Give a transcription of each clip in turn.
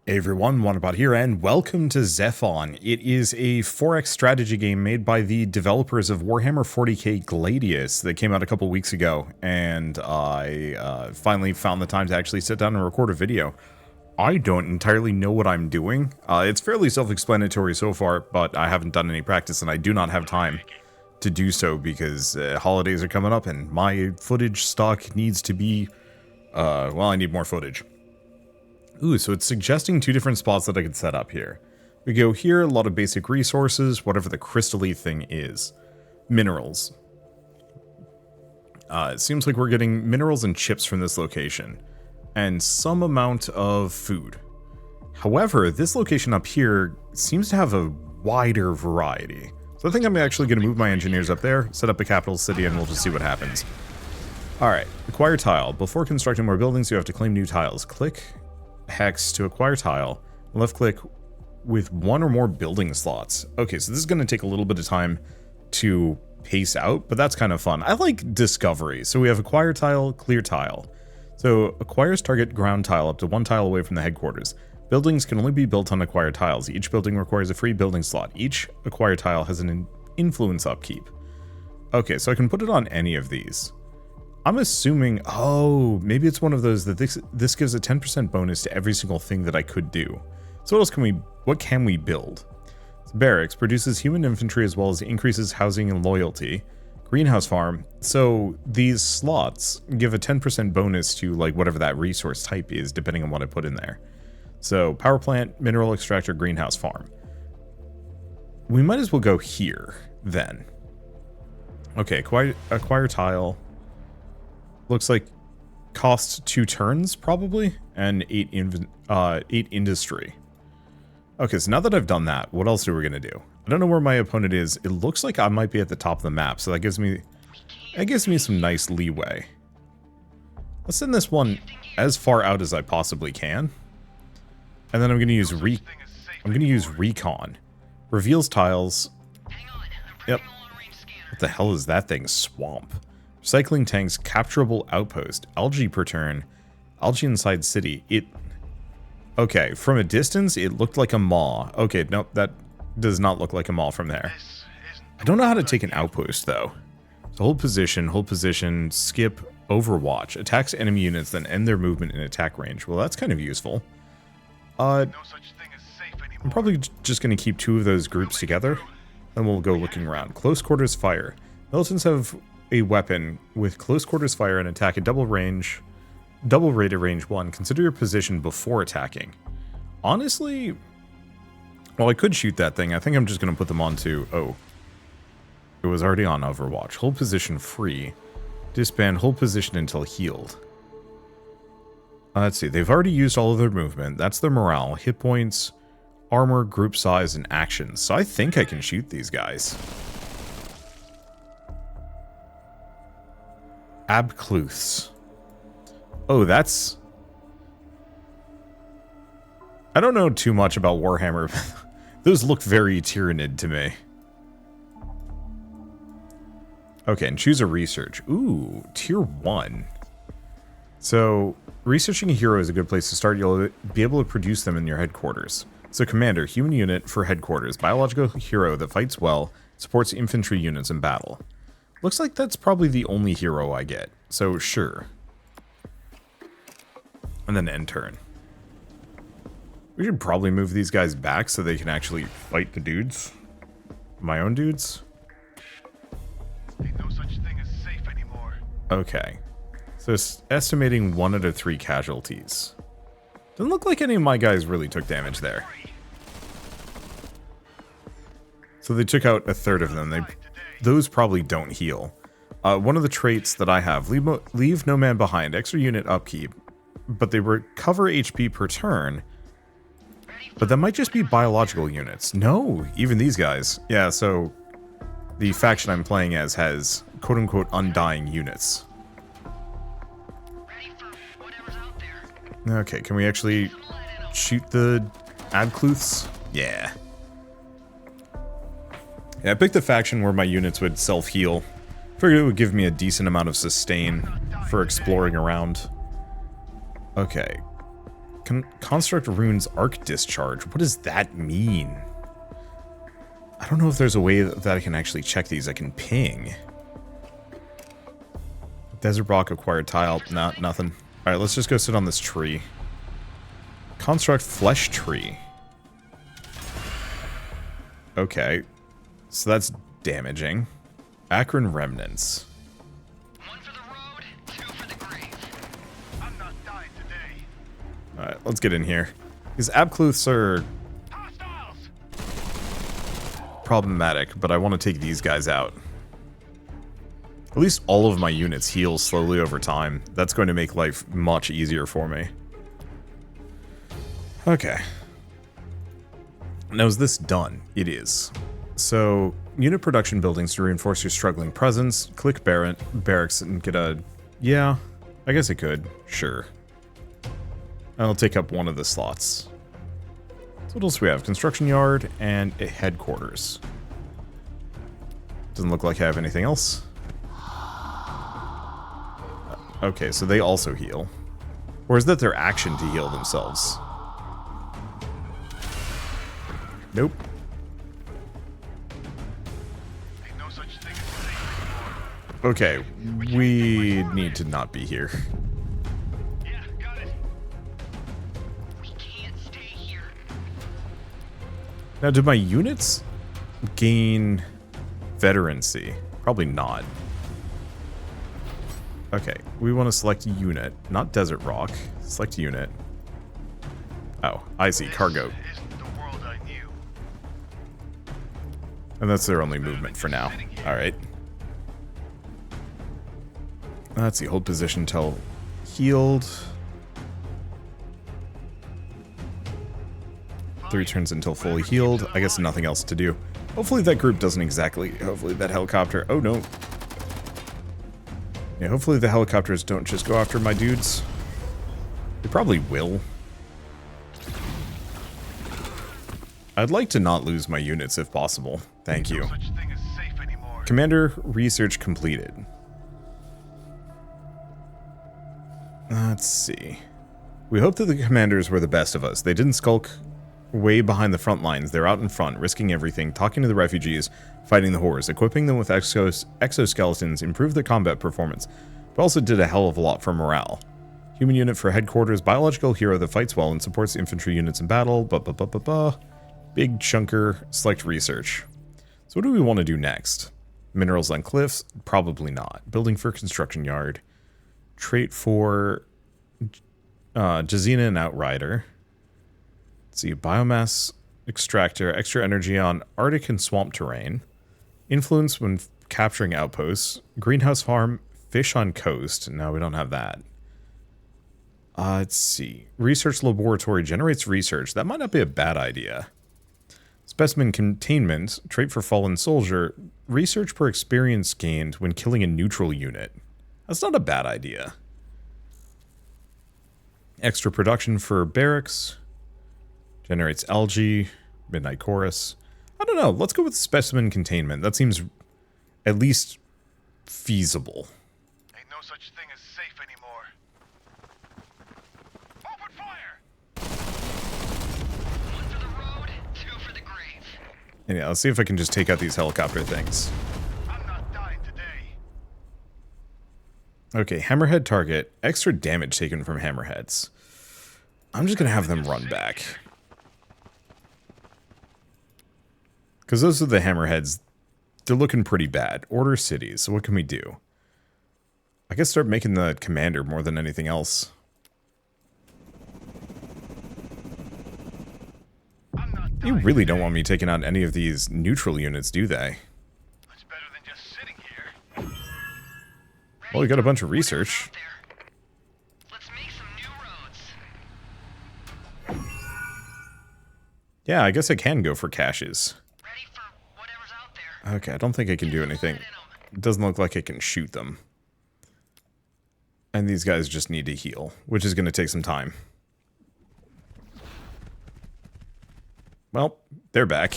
Hey everyone, Wanderbot here, and welcome to Zephon. It is a 4X strategy game made by the developers of Warhammer 40k Gladius that came out a couple weeks ago, and I finally found the time to actually sit down and record a video. I don't entirely know what I'm doing. It's fairly self-explanatory so far, but I haven't done any practice, and I do not have time to do so because holidays are coming up, and my footage stock needs to be, well, I need more footage. Ooh, so it's suggesting two different spots that I could set up here. We go here, a lot of basic resources, whatever the crystal-y thing is. Minerals. It seems like we're getting minerals and chips from this location. And some amount of food. However, this location up here seems to have a wider variety. So I think I'm actually going to move my engineers up there, set up a capital city, and we'll just see what happens. Alright, acquire tile. Before constructing more buildings, you have to claim new tiles. Click hex to acquire tile, left click with one or more building slots. Okay, so this is going to take a little bit of time to pace out, but that's kind of fun. I like discovery. So we have acquire tile, clear tile. So acquires target ground tile up to one tile away from the headquarters. Buildings can only be built on acquired tiles. Each building requires a free building slot. Each acquired tile has an influence upkeep. Okay, so I can put it on any of these. I'm assuming, oh, maybe it's one of those that this gives a 10% bonus to every single thing that I could do. So what can we build? So barracks produces human infantry as well as increases housing and loyalty. Greenhouse farm, so these slots give a 10% bonus to like whatever that resource type is, depending on what I put in there. So power plant, mineral extractor, greenhouse farm. We might as well go here, then. Okay, acquire tile. Looks like costs 2 turns, probably, and 8 industry. Okay, so now that I've done that, what else are we going to do? I don't know where my opponent is. It looks like I might be at the top of the map, so that gives me some nice leeway. Let's send this one as far out as I possibly can. And then I'm going to use recon. Reveals tiles. Yep. What the hell is that thing? Swamp. Recycling tanks, capturable outpost, algae per turn, algae inside city. Okay, from a distance, it looked like a maw. Okay, nope, that does not look like a maw from there. I don't know how to take an outpost, though. So hold position, skip, overwatch. Attacks enemy units, then end their movement in attack range. Well, that's kind of useful. I'm probably just going to keep 2 of those groups together, then we'll go looking around. Close quarters fire. Militants have a weapon with close quarters fire and attack at double rate at range 1. Consider your position before attacking. Honestly, well, I could shoot that thing. I think I'm just going to put them onto... Oh. It was already on Overwatch. Hold position free. Disband, hold position until healed. Let's see. They've already used all of their movement. That's their morale. Hit points, armor, group size, and actions. So I think I can shoot these guys. Abcluths. Oh, that's... I don't know too much about Warhammer. Those look very Tyrannid to me. Okay, and choose a research. Ooh, tier 1. So, researching a hero is a good place to start. You'll be able to produce them in your headquarters. So, commander, human unit for headquarters. Biological hero that fights well, supports infantry units in battle. Looks like that's probably the only hero I get, so sure. And then end turn. We should probably move these guys back so they can actually fight the dudes. My own dudes. Ain't no such thing as safe anymore. Okay. So it's estimating 1 out of 3 casualties. Doesn't look like any of my guys really took damage there. So they took out a third of them. Those probably don't heal. One of the traits that I have, leave no man behind, extra unit upkeep, but they recover HP per turn, but that might just be biological units. No, even these guys. Yeah, so the faction I'm playing as has quote-unquote undying units. Okay, can we actually shoot the Abcluths? Yeah. Yeah, I picked the faction where my units would self-heal. Figured it would give me a decent amount of sustain for exploring around. Okay. Construct runes arc discharge. What does that mean? I don't know if there's a way that I can actually check these. I can ping. Desert rock acquired tile. Nah, nothing. Alright, let's just go sit on this tree. Construct flesh tree. Okay. So that's damaging. Akron remnants. One for the road, two for the grave. I'm not dying today. Alright, let's get in here. These abcluths are Hostiles! problematic, but I want to take these guys out. At least all of my units heal slowly over time. That's going to make life much easier for me. Okay. Now is this done? It is. So, unit production buildings to reinforce your struggling presence. Click barracks and get a... Yeah, I guess it could. Sure. I'll take up one of the slots. So what else do we have? Construction yard and a headquarters. Doesn't look like I have anything else. Okay, so they also heal. Or is that their action to heal themselves? Nope. Ain't no such thing as safe anymore. Okay, we need to not be here. Yeah, got it. We can't stay here. Now, do my units gain veterancy? Probably not. Okay, we want to select unit, not desert rock. Select unit. Oh, I see, cargo. This isn't the world I knew. And that's their only movement for now. Alright. Let's see, hold position till healed. 3 turns until fully healed. I guess nothing else to do. Hopefully that group doesn't exactly... Hopefully that helicopter... Oh, no. Yeah, hopefully the helicopters don't just go after my dudes. They probably will. I'd like to not lose my units if possible. Thank you. No such thing as safe anymore. Commander research completed. Let's see. We hope that the commanders were the best of us. They didn't skulk way behind the front lines. They're out in front, risking everything, talking to the refugees, fighting the horrors, equipping them with exoskeletons, improved their combat performance, but also did a hell of a lot for morale. Human unit for headquarters, biological hero that fights well and supports infantry units in battle, Big chunker, select research. So what do we want to do next? Minerals on cliffs? Probably not. Building for construction yard. Trait for Jazina and Outrider. Let's see, biomass extractor, extra energy on Arctic and swamp terrain. Influence when capturing outposts. Greenhouse farm, fish on coast. No, we don't have that. Let's see. Research laboratory generates research. That might not be a bad idea. Specimen containment, trait for fallen soldier. Research per experience gained when killing a neutral unit. That's not a bad idea. Extra production for barracks. Generates algae. Midnight chorus. I don't know. Let's go with specimen containment. That seems at least feasible. Ain't no such thing as safe anymore. Open fire! One for the road, two for the grave. And yeah, let's see if I can just take out these helicopter things. I'm not dying today. Okay, hammerhead target. Extra damage taken from hammerheads. I'm just gonna have them run back. Because those are the hammerheads. They're looking pretty bad. Order cities. So what can we do? I guess start making the commander more than anything else. I'm not You dying really don't today. want me taking out any of these neutral units, do they? It's better than just sitting here. Well, we got a bunch of research. Out there. Let's make some new roads. Yeah, I guess I can go for caches. Ready for whatever's out there. Okay, I don't think I can do anything. It doesn't look like I can shoot them. And these guys just need to heal, which is going to take some time. Well, they're back.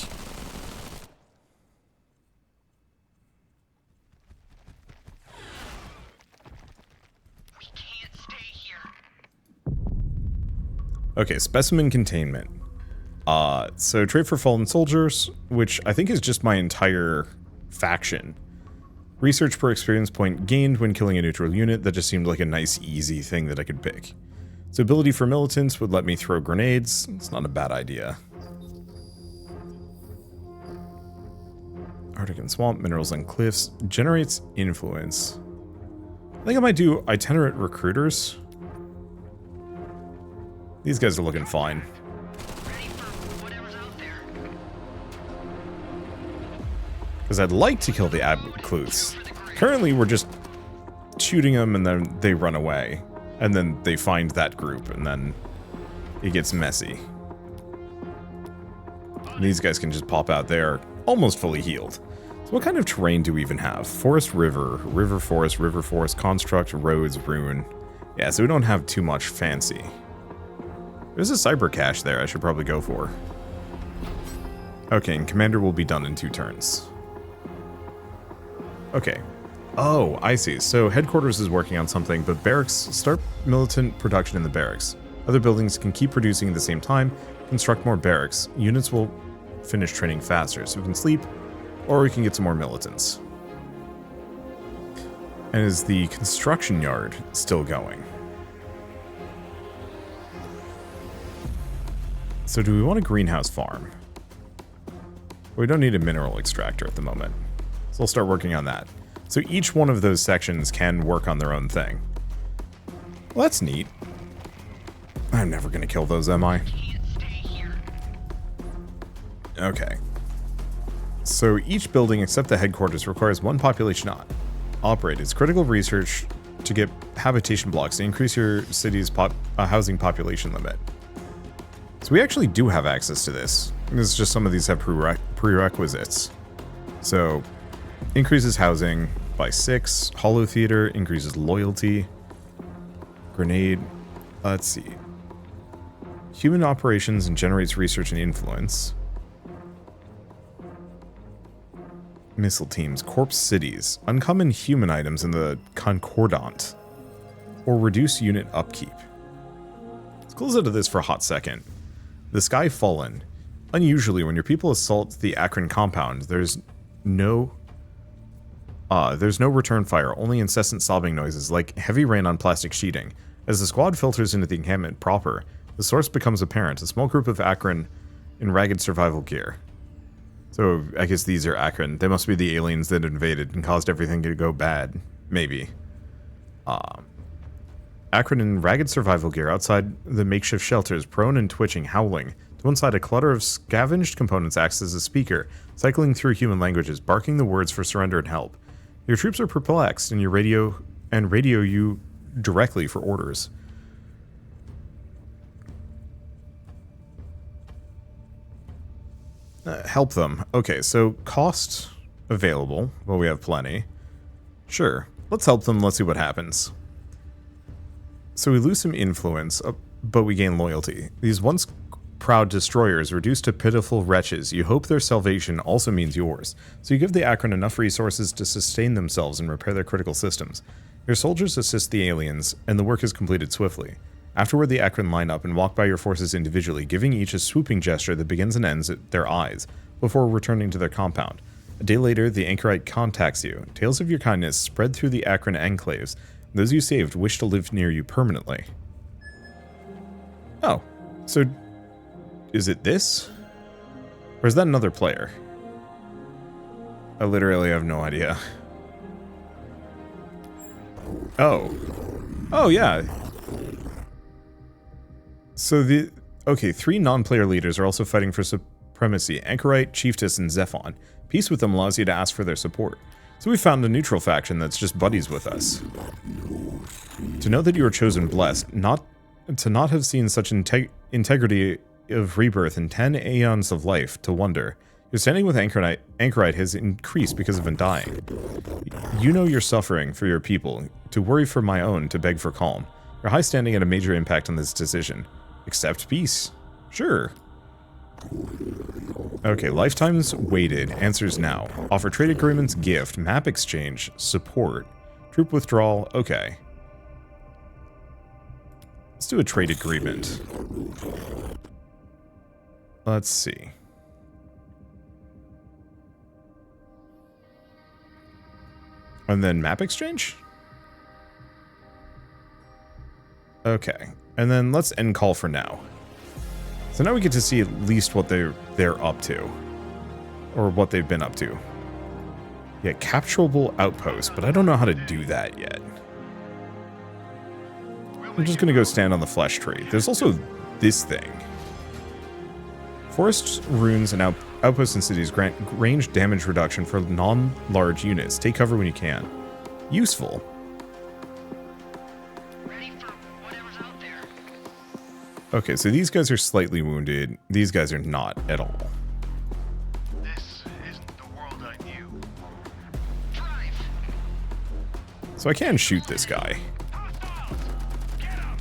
We can't stay here. Okay, specimen containment. So trade for fallen soldiers, which I think is just my entire faction. Research per experience point gained when killing a neutral unit. That just seemed like a nice, easy thing that I could pick. So ability for militants would let me throw grenades. It's not a bad idea. Arctic and swamp, minerals and cliffs. Generates influence. I think I might do itinerant recruiters. These guys are looking fine. Ready for whatever's out there. Because I'd like to kill the Abcluths. Currently, we're just shooting them and then they run away. And then they find that group and then it gets messy. And these guys can just pop out there, almost fully healed. So what kind of terrain do we even have? Forest, river, river, forest, construct, roads, ruin. Yeah, so we don't have too much fancy. There's a cyber cache there I should probably go for. Okay, and commander will be done in 2 turns. Okay. Oh, I see. So headquarters is working on something, but barracks, start militant production in the barracks. Other buildings can keep producing at the same time, construct more barracks. Units will finish training faster, so we can sleep, or we can get some more militants. And is the construction yard still going? So do we want a greenhouse farm? We don't need a mineral extractor at the moment. So I'll start working on that. So each one of those sections can work on their own thing. Well, that's neat. I'm never going to kill those, am I? Can't stay here. Okay. So each building except the headquarters requires 1 population operate. It's critical research to get habitation blocks to increase your city's housing population limit. So we actually do have access to this. It's just some of these have prerequisites. So increases housing by 6. Hollow theater increases loyalty. Grenade. Let's see. Human operations and generates research and influence. Missile teams. Corpse cities. Uncommon human items in the concordant. Or reduce unit upkeep. Let's close out of this for a hot second. The Sky Fallen. Unusually, when your people assault the Akron compound, there's no return fire, only incessant sobbing noises, like heavy rain on plastic sheeting. As the squad filters into the encampment proper, the source becomes apparent. A small group of Akron in ragged survival gear. So, I guess these are Akron. They must be the aliens that invaded and caused everything to go bad. Maybe. Akron in ragged survival gear outside the makeshift shelters, prone and twitching, howling. To one side, a clutter of scavenged components acts as a speaker, cycling through human languages, barking the words for surrender and help. Your troops are perplexed, and radio you directly for orders. Help them. Okay, so cost available. Well, we have plenty. Sure, let's help them. Let's see what happens. So we lose some influence, but we gain loyalty. These once proud destroyers reduced to pitiful wretches. You hope their salvation also means yours. So you give the Akron enough resources to sustain themselves and repair their critical systems. Your soldiers assist the aliens, and the work is completed swiftly. Afterward, the Akron line up and walk by your forces individually, giving each a swooping gesture that begins and ends at their eyes, before returning to their compound. A day later, the anchorite contacts you. Tales of your kindness spread through the Akron enclaves. Those you saved wish to live near you permanently. Oh, so is it this? Or is that another player? I literally have no idea. Oh. Oh, yeah. So okay, 3 non-player leaders are also fighting for supremacy. Anchorite, Chiefess, and Zephon. Peace with them allows you to ask for their support. So we found a neutral faction that's just buddies with us. To know that you are chosen blessed, to not have seen such integrity of rebirth in 10 aeons of life, to wonder. Your standing with Anchorite has increased because of undying. You know your suffering for your people, to worry for my own, to beg for calm. Your high standing had a major impact on this decision. Accept peace. Sure. Okay, lifetimes waited. Answers now. Offer trade agreements, gift, map exchange, support, troop withdrawal. Okay. Let's do a trade agreement. Let's see. And then map exchange? Okay. And then let's end call for now. So now we get to see at least what they're up to. Or what they've been up to. Yeah, capturable outpost, but I don't know how to do that yet. I'm just gonna go stand on the flesh tree. There's also this thing. Forest runes and outposts and cities grant range damage reduction for non-large units. Take cover when you can. Useful. Ready for whatever's out there. Okay, so these guys are slightly wounded. These guys are not at all. This isn't the world I knew. Drive. So I can shoot this guy. Hostiles! Get him!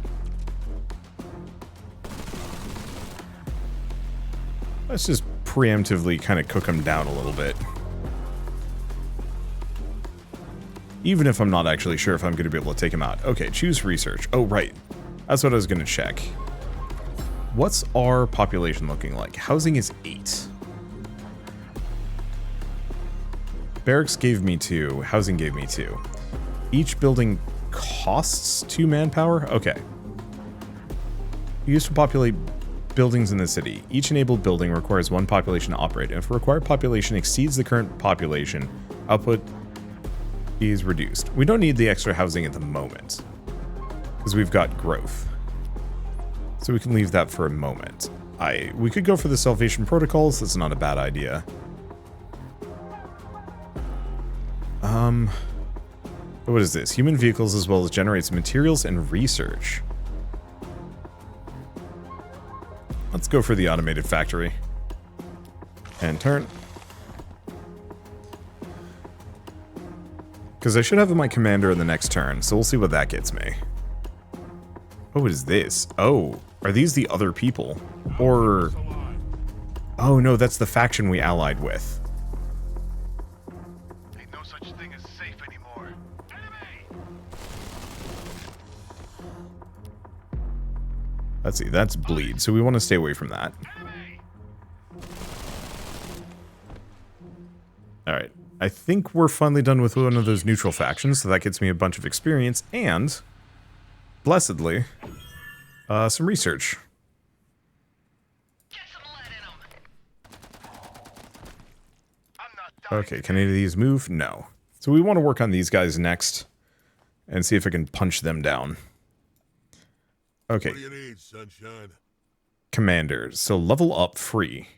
Let's just preemptively kind of cook him down a little bit. Even if I'm not actually sure if I'm going to be able to take him out. Okay, choose research. Oh, right. That's what I was going to check. What's our population looking like? Housing is 8. Barracks gave me 2. Housing gave me 2. Each building costs 2 manpower? Okay. Used to populate buildings in the city. Each enabled building requires 1 population to operate. If required population exceeds the current population, output is reduced. We don't need the extra housing at the moment because we've got growth. So we can leave that for a moment. We could go for the salvation protocols. That's not a bad idea. What is this? Human vehicles as well as generates materials and research. Let's go for the automated factory. And turn. Because I should have my commander in the next turn, so we'll see what that gets me. Oh, what is this? Oh, are these the other people? Or... oh no, that's the faction we allied with. Ain't no such thing as safe anymore. Enemy! Let's see, that's bleed, so we want to stay away from that. Enemy! Alright, I think we're finally done with one of those neutral factions, so that gets me a bunch of experience, and, blessedly, some research. Get some lead in 'em. I'm not dying. Okay, can any of these move? No. So we want to work on these guys next, and see if I can punch them down. Okay. What do you need, sunshine? Commanders. So level up free.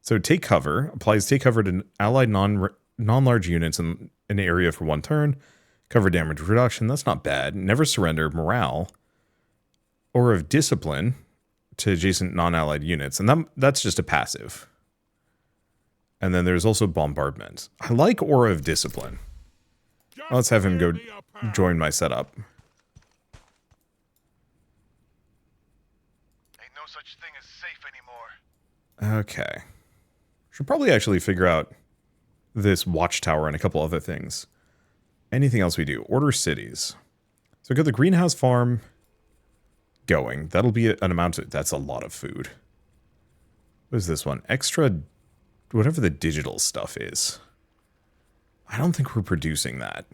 So take cover. Applies take cover to allied non-large units in an area for 1 turn. Cover damage reduction. That's not bad. Never surrender. Morale. Aura of discipline to adjacent non-allied units. And that's just a passive. And then there's also bombardment. I like Aura of discipline. Let's have him go join my setup. Ain't no such thing as safe anymore. Okay. Should probably actually figure out this watchtower and a couple other things. Anything else we do? Order cities. So get the greenhouse farm going. That'll be an amount of... that's a lot of food. What is this one? Extra... whatever the digital stuff is. I don't think we're producing that.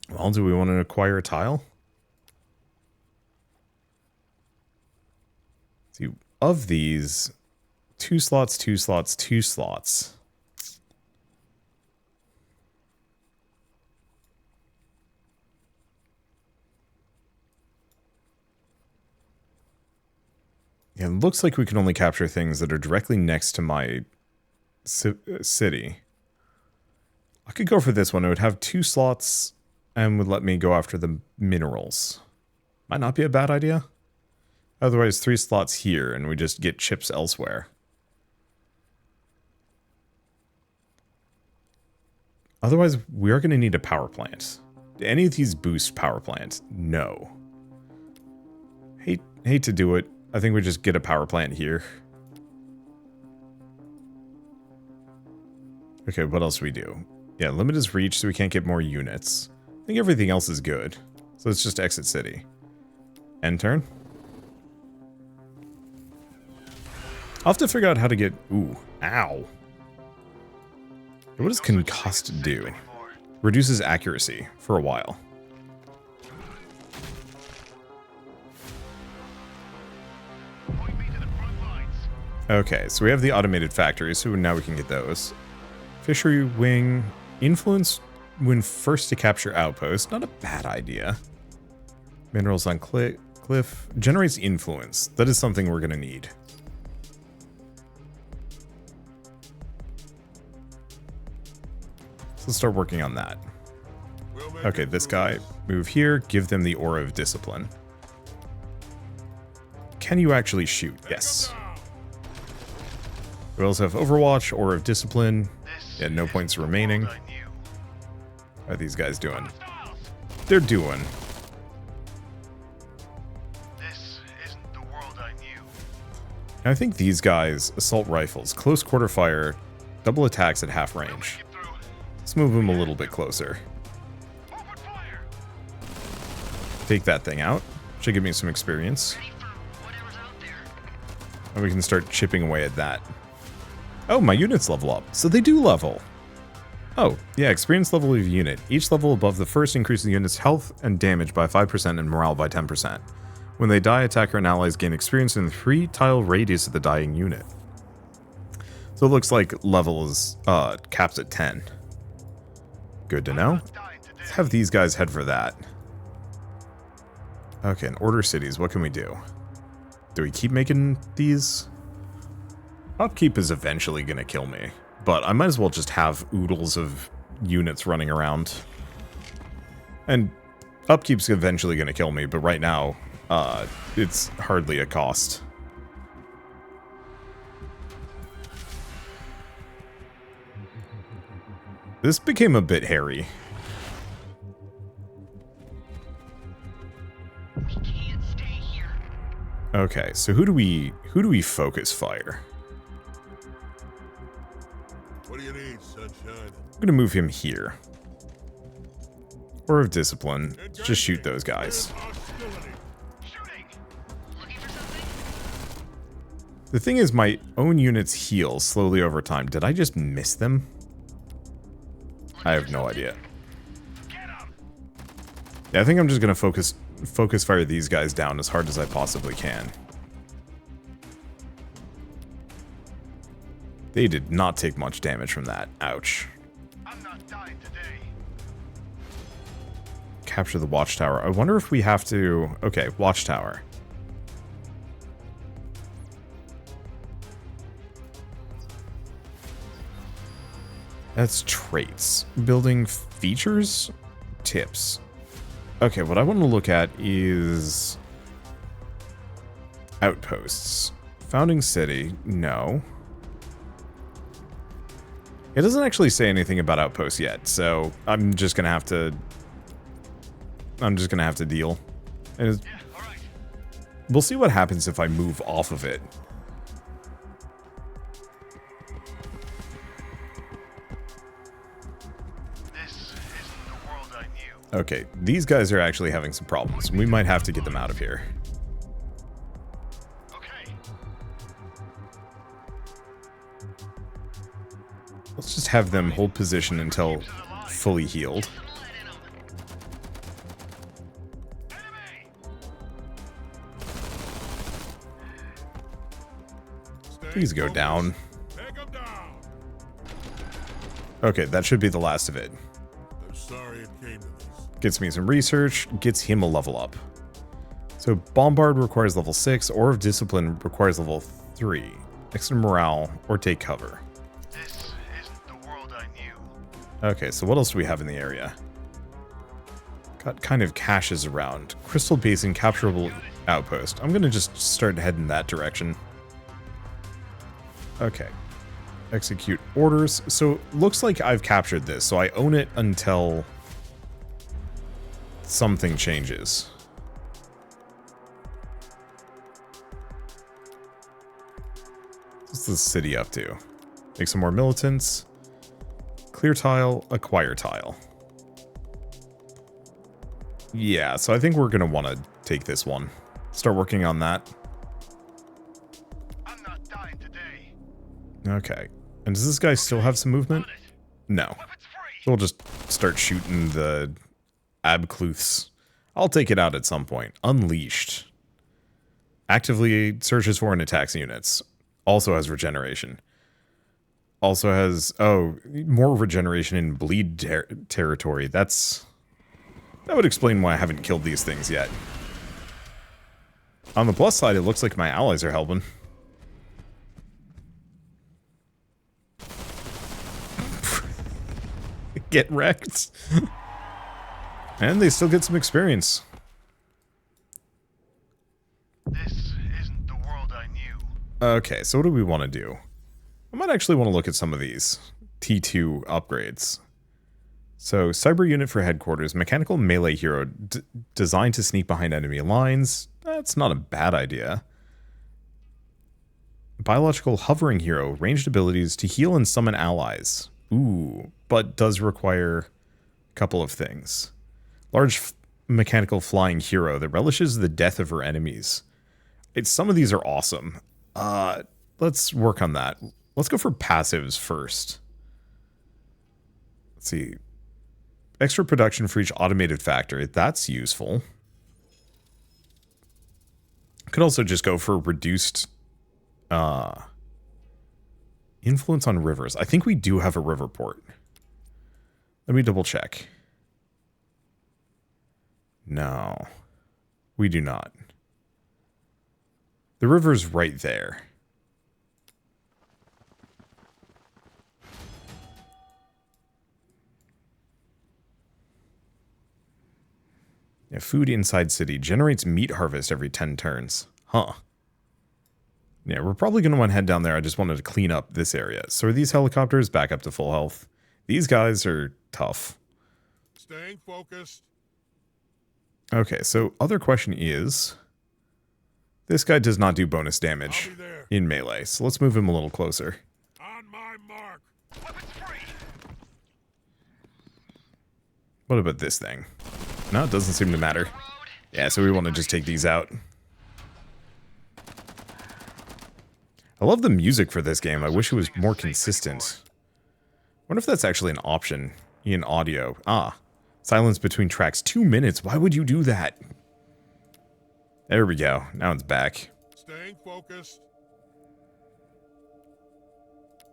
Well, do we want to acquire a tile? See, of these, 2 slots, 2 slots, 2 slots. Yeah, it looks like we can only capture things that are directly next to my city. I could go for this one. It would have 2 slots and would let me go after the minerals. Might not be a bad idea. Otherwise, 3 slots here and we just get chips elsewhere. Otherwise, we are going to need a power plant. Do any of these boost power plants? No. Hate to do it. I think we just get a power plant here. Okay, what else do we do? Yeah, limit is reach, so we can't get more units. I think everything else is good. So let's just exit city. End turn. I'll have to figure out how to get... Ooh, ow. What does concussed do? Reduces accuracy for a while. Okay, so we have the automated factory, so now we can get those. Fishery wing. Influence when first to capture outpost. Not a bad idea. Minerals on cliff. Generates influence. That is something we're going to need. So let's start working on that. Okay, this guy. Move here. Give them the aura of discipline. Can you actually shoot? Yes. We also have Overwatch, Aura of Discipline. Yeah, no points remaining. How are these guys doing? They're doing. This isn't the world I knew. I think these guys, assault rifles, close quarter fire, double attacks at half range. Let's move them a little bit closer. Take that thing out. Should give me some experience. And we can start chipping away at that. Oh, my units level up. So they do level. Oh, yeah, experience level of unit. Each level above the first increases the unit's health and damage by 5% and morale by 10%. When they die, attacker and allies gain experience in the 3-tile radius of the dying unit. So it looks like level is capped at 10. Good to know. Let's have these guys head for that. Okay, and order cities. What can we do? Do we keep making these? Upkeep is eventually going to kill me, but I might as well just have oodles of units running around. And upkeep's eventually going to kill me, but right now, it's hardly a cost. This became a bit hairy. We can't stay here. Okay, so who do we focus fire? What do you need, sunshine? I'm gonna move him here. Or of discipline. Let's just shoot those guys. Shooting! Looking for something? The thing is, my own units heal slowly over time. Did I just miss them? I have no idea. Yeah, I think I'm just gonna focus fire these guys down as hard as I possibly can. They did not take much damage from that. Ouch. I'm not dying today. Capture the watchtower. I wonder if we have to... Okay, watchtower. That's traits. Building features? Tips. Okay, what I want to look at is... outposts. Founding city. No. It doesn't actually say anything about outposts yet, so I'm just gonna have to... deal. And Yeah, alright. we'll see what happens if I move off of it. This isn't the world I knew. Okay, these guys are actually having some problems. We might have to get them out of here. Okay. Let's just have them hold position until fully healed. Enemy! Please go down. Take 'em down. Okay, that should be the last of it. I'm sorry it came to this. Gets me some research, gets him a level up. So Bombard requires level 6, or of Discipline requires level 3. Extra morale, or take cover. This isn't the world I knew. Okay, so what else do we have in the area? Got kind of caches around. Crystal Basin capturable outpost. I'm gonna just start heading that direction. Okay. Execute orders. So looks like I've captured this, so I own it until something changes. What's the city up to? Make some more militants. Clear tile, acquire tile. Yeah, so I think we're going to want to take this one. Start working on that. I'm not dying today. Okay. And does this guy still have some movement? On it. No. Weapons free. So we'll just start shooting the abcluths. I'll take it out at some point. Unleashed. Actively searches for and attacks units. Also has regeneration. Also has, oh, more regeneration in bleed territory. That would explain why I haven't killed these things yet. On the plus side, it looks like my allies are helping. Get wrecked. And they still get some experience. This isn't the world I knew. Okay, so what do we want to do? I might actually want to look at some of these T2 upgrades. So, cyber unit for headquarters, mechanical melee hero designed to sneak behind enemy lines. That's not a bad idea. Biological hovering hero, ranged abilities to heal and summon allies. Ooh, but does require a couple of things. Large mechanical flying hero that relishes the death of her enemies. Some of these are awesome. Let's work on that. Let's go for passives first. Let's see. Extra production for each automated factory. That's useful. Could also just go for reduced influence on rivers. I think we do have a river port. Let me double check. No, we do not. The river's right there. Yeah, food inside city generates meat harvest every 10 turns. Huh. Yeah, we're probably going to want to head down there. I just wanted to clean up this area. So are these helicopters back up to full health? These guys are tough. Staying focused. Okay, so other question is... This guy does not do bonus damage I'll be there. in melee, so let's move him a little closer. On my mark. Weapons free. What about this thing? No, it doesn't seem to matter. Yeah, so we want to just take these out. I love the music for this game. I wish it was more consistent. Wonder if that's actually an option in audio. Ah, silence between tracks. 2 minutes. Why would you do that? There we go. Now it's back. Staying focused.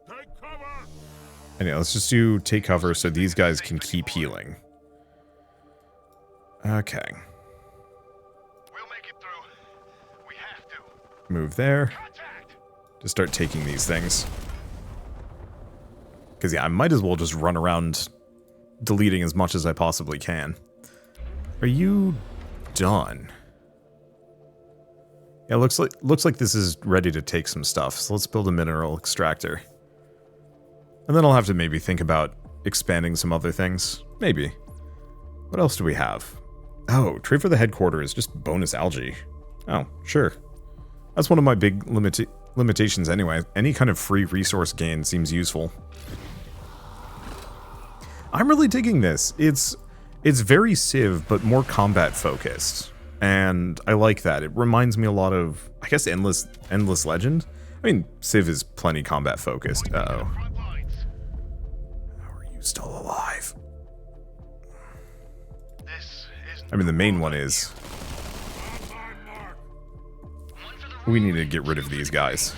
Take cover. Anyway, let's just do take cover so these guys can keep healing. Okay. We'll make it through. We have to. Move there. Contact. To start taking these things. Because, yeah, I might as well just run around deleting as much as I possibly can. Are you done? Yeah, looks like this is ready to take some stuff. So let's build a mineral extractor. And then I'll have to maybe think about expanding some other things. Maybe. What else do we have? Oh, trade for the headquarters, just bonus algae. Oh, sure. That's one of my big limitations anyway. Any kind of free resource gain seems useful. I'm really digging this. It's very Civ, but more combat focused. And I like that. It reminds me a lot of, I guess, Endless Legend. I mean, Civ is plenty combat focused. Uh-oh. Front lines. How are you still alive? This isn't I mean, the main one is... On my mark. We need to get rid of these guys.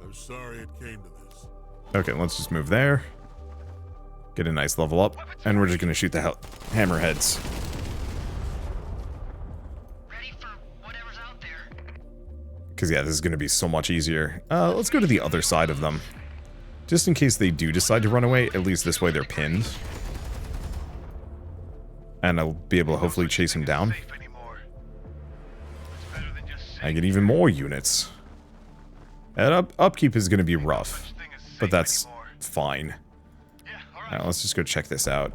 I'm sorry it came to this. Okay, let's just move there. Get a nice level up. And we're just going to shoot the hammerheads. Ready for whatever's out there. Because, yeah, this is going to be so much easier. Let's go to the other side of them. Just in case they do decide to run away, at least this way they're pinned. And I'll be able to hopefully chase them down. safe anymore. It's better than just I get even more units. And upkeep is going to be rough. such thing as safe But that's anymore. fine. Yeah, all right. Now, let's just go check this out.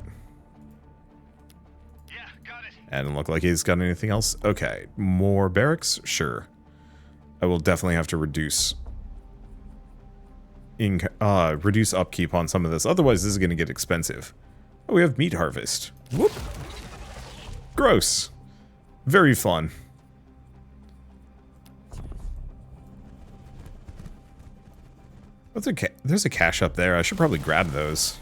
Yeah, got it. And doesn't look like he's got anything else. Okay, more barracks? Sure. I will definitely have to reduce upkeep on some of this. Otherwise, this is going to get expensive. Oh, we have meat harvest. Whoop. Gross. Very fun. What's a there's a cache up there. I should probably grab those.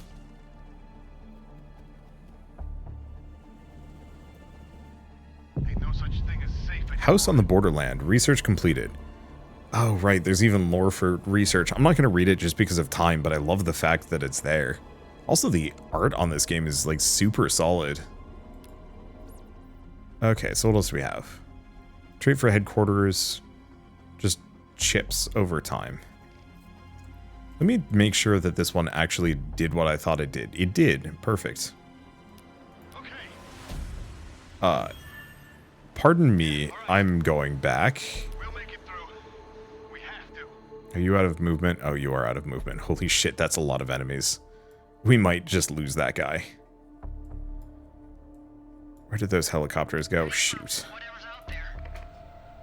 Ain't no such thing as safe anymore. House on the Borderland. Research completed. Oh, right. There's even lore for research. I'm not going to read it just because of time, but I love the fact that it's there. Also, the art on this game is, like, super solid. Okay, so what else do we have? Trait for headquarters. Just chips over time. Let me make sure that this one actually did what I thought it did. It did. Perfect. Okay. Pardon me. I'm going back. We'll make it through. We have to. Are you out of movement? Oh, you are out of movement. Holy shit, that's a lot of enemies. We might just lose that guy. Where did those helicopters go? Shoot. Whatever's out there.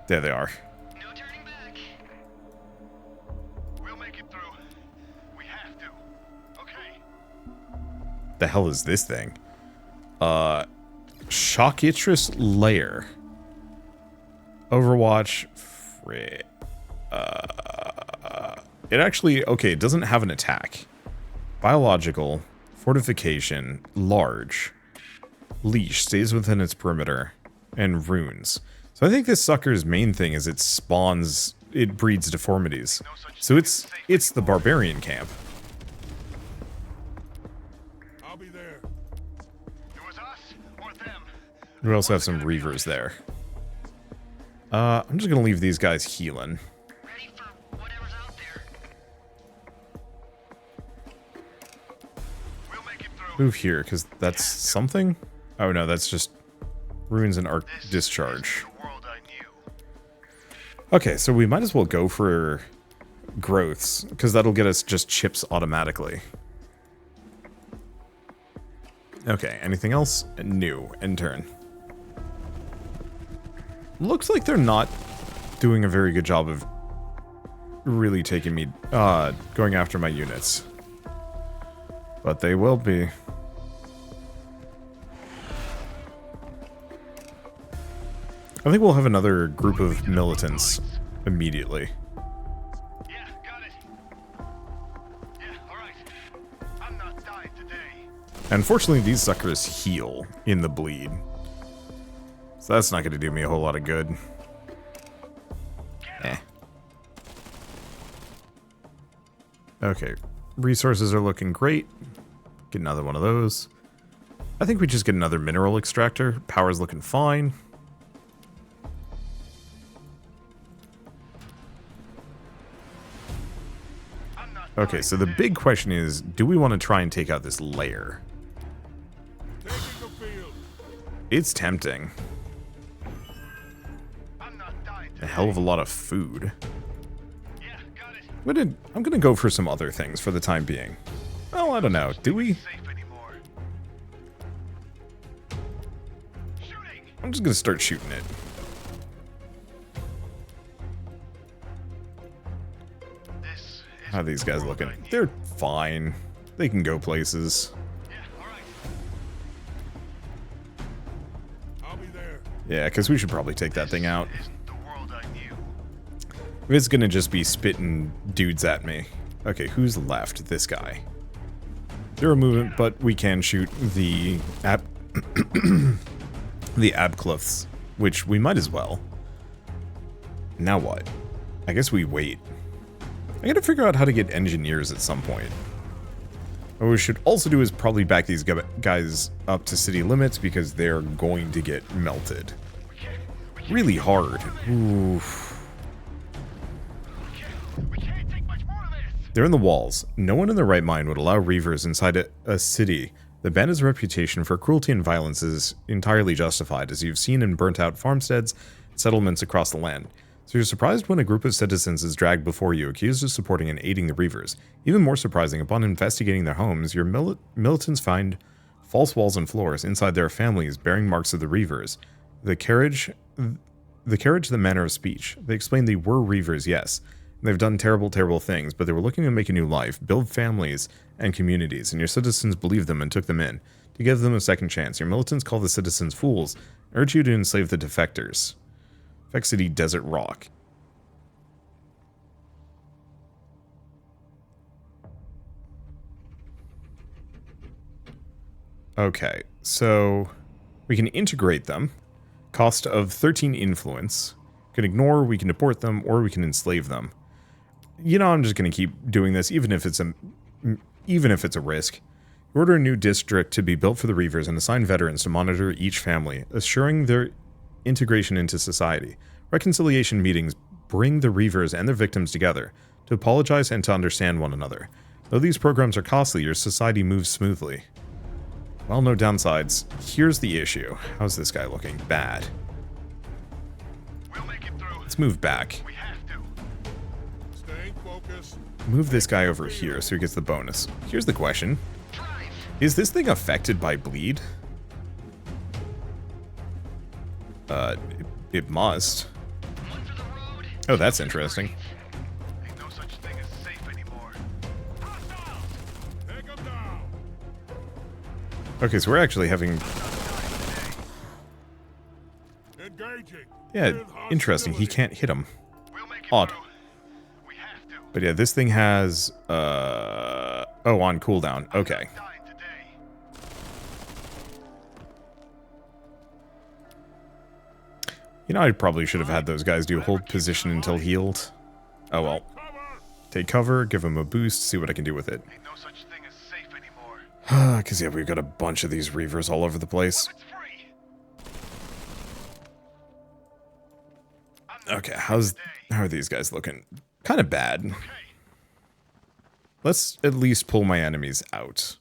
There they are. No turning back. We'll make it through. We have to. Okay. The hell is this thing? Shockitrus Lair. Overwatch. It actually, okay, it doesn't have an attack. Biological, fortification, large, leash, stays within its perimeter, and runes. So I think this sucker's main thing is it spawns, it breeds deformities. So it's the barbarian camp. I'll be there. It was us or them. We also have some reavers there. I'm just gonna leave these guys healing. Ready for whatever's out there. We'll make it through. Move here, because that's something? Oh no, that's just runes and arc This discharge. isn't the world I knew. Okay, so we might as well go for growths, because that'll get us just chips automatically. Okay, anything else? New. End turn. Looks like they're not doing a very good job of really taking me, going after my units. But they will be. I think we'll have another group of militants immediately. Yeah, got it. Yeah, alright. I'm not dying today. Unfortunately, these suckers heal in the bleed. So that's not going to do me a whole lot of good. Eh. Okay. Resources are looking great. Get another one of those. I think we just get another mineral extractor. Power's looking fine. I'm not Okay, dying so the today. big question is, do we want to try and take out this layer? Taking the field. It's tempting. I'm not dying A today. hell of a lot of food. Yeah, got it. I'm gonna go for some other things for the time being. Well, I don't know. Do we? Safe anymore. Shooting. I'm just gonna start shooting it. This is How are these guys the world looking? I knew. They're fine. They can go places. Yeah, alright. I'll be there. Yeah, because we should probably take that thing out. This isn't the world I knew. If it's gonna just be spitting dudes at me. Okay, who's left? This guy. Zero movement, but we can shoot the the abclifts, which we might as well. Now what? I guess we wait. I gotta figure out how to get engineers at some point. What we should also do is probably back these guys up to city limits because they're going to get melted. Really hard. Oof. We can't take much more of this. They're in the walls. No one in their right mind would allow reavers inside a city. The bandit's reputation for cruelty and violence is entirely justified, as you've seen in burnt-out farmsteads and settlements across the land. So you're surprised when a group of citizens is dragged before you, accused of supporting and aiding the reavers. Even more surprising, upon investigating their homes, your militants find false walls and floors inside their families bearing marks of the reavers. The carriage, the manner of speech. They explain they were reavers, yes. They've done terrible, terrible things, but they were looking to make a new life, build families and communities, and your citizens believed them and took them in. To give them a second chance, your militants call the citizens fools and urge you to enslave the defectors. Effect City Desert Rock. Okay, so we can integrate them. Cost of 13 influence. We can ignore, we can deport them, or we can enslave them. You know, I'm just going to keep doing this, even if it's a risk. Order a new district to be built for the Reavers and assign veterans to monitor each family, assuring their integration into society. Reconciliation meetings bring the Reavers and their victims together to apologize and to understand one another. Though these programs are costly, your society moves smoothly. Well, no downsides. Here's the issue. How's this guy looking? Bad. We'll make it through. Let's move back. We have to. Staying focused. Move this guy over here so he gets the bonus. Here's the question. Drive. Is this thing affected by bleed? It must. One for the road. Oh, that's interesting. Ain't no such thing as safe anymore. Hostiles! Take them down. Okay, so we're actually having... Engaging. Yeah, With interesting. He hostility. can't hit him. We'll make it Odd. through. We have to. But yeah, this thing has... Oh, on cooldown. Okay. Dying today. You know, I probably should have had those guys do hold position until healed. Oh well. Cover. Take cover, give him a boost, see what I can do with it. Ain't no such thing as safe anymore. Because yeah, we've got a bunch of these Reavers all over the place. It's free. Okay, how are these guys looking? Kind of bad. Okay. Let's at least pull my enemies out.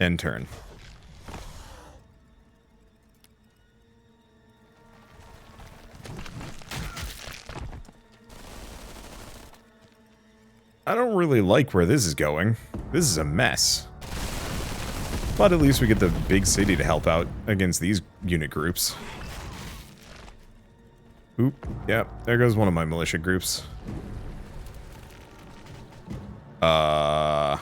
End turn. I don't really like where this is going. This is a mess. But at least we get the big city to help out against these unit groups. Oop, yep, there goes one of my militia groups. That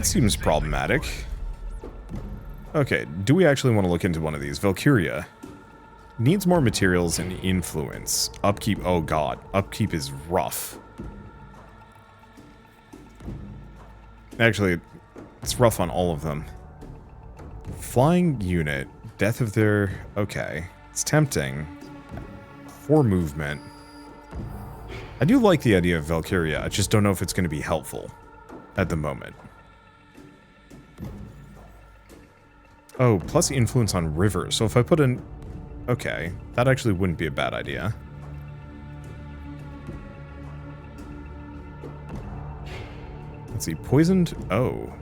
seems problematic. Okay, do we actually want to look into one of these? Valkyria. Needs more materials and influence. Upkeep, oh god. Upkeep is rough. Actually, it's rough on all of them. Flying unit. Death of their... Okay. It's tempting. 4 movement. I do like the idea of Valkyria. I just don't know if it's going to be helpful at the moment. Oh, plus influence on rivers. So if I put in... Okay, that actually wouldn't be a bad idea. Let's see, poisoned... Oh.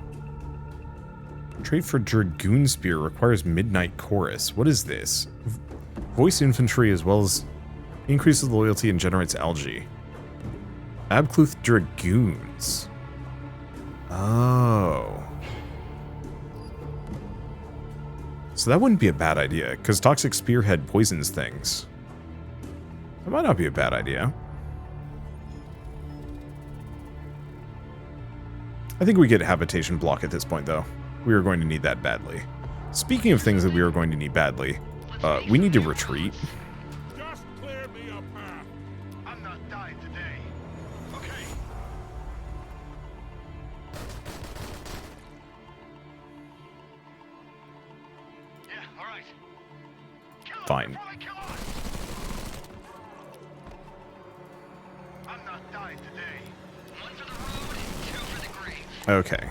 Trait for Dragoon Spear requires Midnight Chorus. What is this? Voice infantry as well as increases loyalty and generates algae. Abcluth Dragoons. Oh. So that wouldn't be a bad idea, because Toxic Spearhead poisons things. That might not be a bad idea. I think we get Habitation Block at this point, though. We are going to need that badly. Speaking of things that we are going to need badly, we need to retreat. Just clear me a path. I'm not dying today. Okay. Yeah, all right. Kill him Fine. before they kill us. I'm not dying today. One for the road, 2 for the grave. Okay.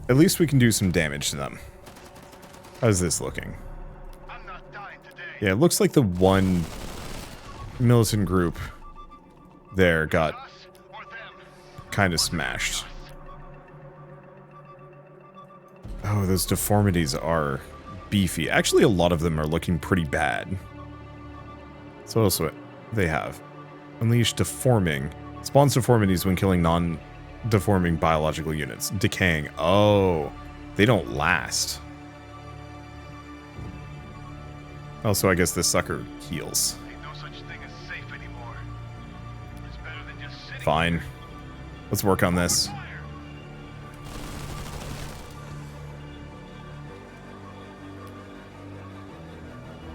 At least we can do some damage to them. How's this looking? I'm not dying today. Yeah, it looks like the one militant group there got Us or them. kind of smashed. Oh, those deformities are beefy. Actually, a lot of them are looking pretty bad. So what else do they have? Unleash deforming. Spawns deformities when killing non-deforming biological units. Decaying. Oh, they don't last. Also, I guess this sucker heals. Ain't no such thing as safe anymore. It's better than just sitting Fine. Let's work on this.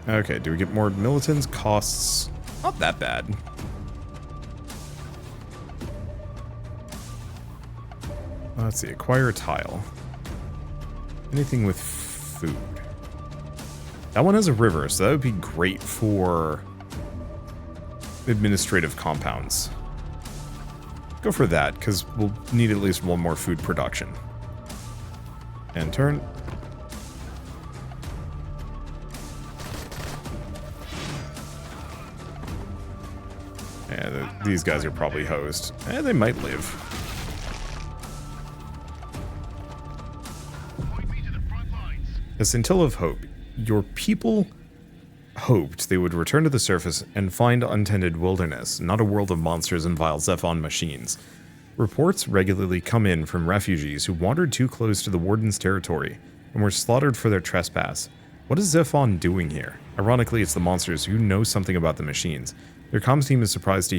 Okay, do we get more militants? Costs not that bad. Let's see, acquire a tile. Anything with food. That one has a river, so that would be great for administrative compounds. Go for that, because we'll need at least one more food production. And turn. Yeah, these guys are probably hosed. They might live. A scintilla of hope. Your people hoped they would return to the surface and find untended wilderness, not a world of monsters and vile Zephon machines. Reports regularly come in from refugees who wandered too close to the Warden's territory and were slaughtered for their trespass. What is Zephon doing here? Ironically, it's the monsters who know something about the machines. Their comms team is surprised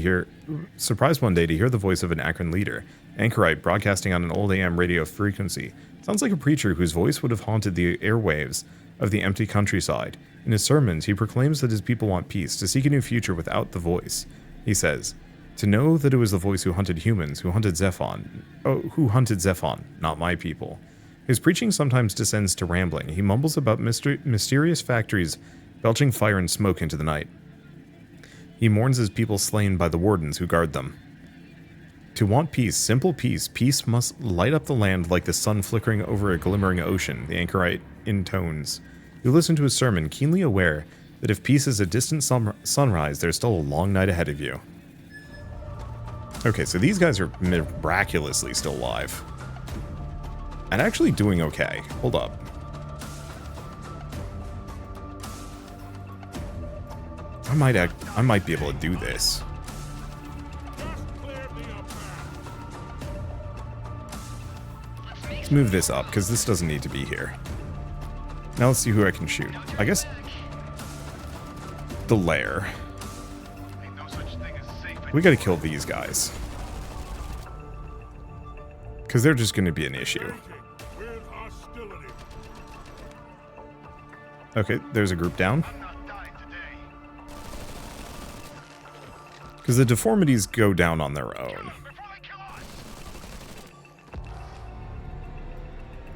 one day to hear the voice of an Akron leader, Anchorite, broadcasting on an old AM radio frequency. Sounds like a preacher whose voice would have haunted the airwaves of the empty countryside. In his sermons, he proclaims that his people want peace, to seek a new future without the voice. He says, to know that it was the voice who hunted humans, who hunted Zephon, not my people. His preaching sometimes descends to rambling. He mumbles about mysterious factories belching fire and smoke into the night. He mourns his people slain by the wardens who guard them. To want peace, simple peace, peace must light up the land like the sun flickering over a glimmering ocean, the Anchorite intones. You listen to his sermon, keenly aware that if peace is a distant sunrise, there's still a long night ahead of you. Okay, so these guys are miraculously still alive. And actually doing okay. Hold up. I might be able to do this. Let's move this up, because this doesn't need to be here. Now let's see who I can shoot. I guess the lair. We gotta kill these guys. Because they're just gonna be an issue. Okay, there's a group down. Because the deformities go down on their own.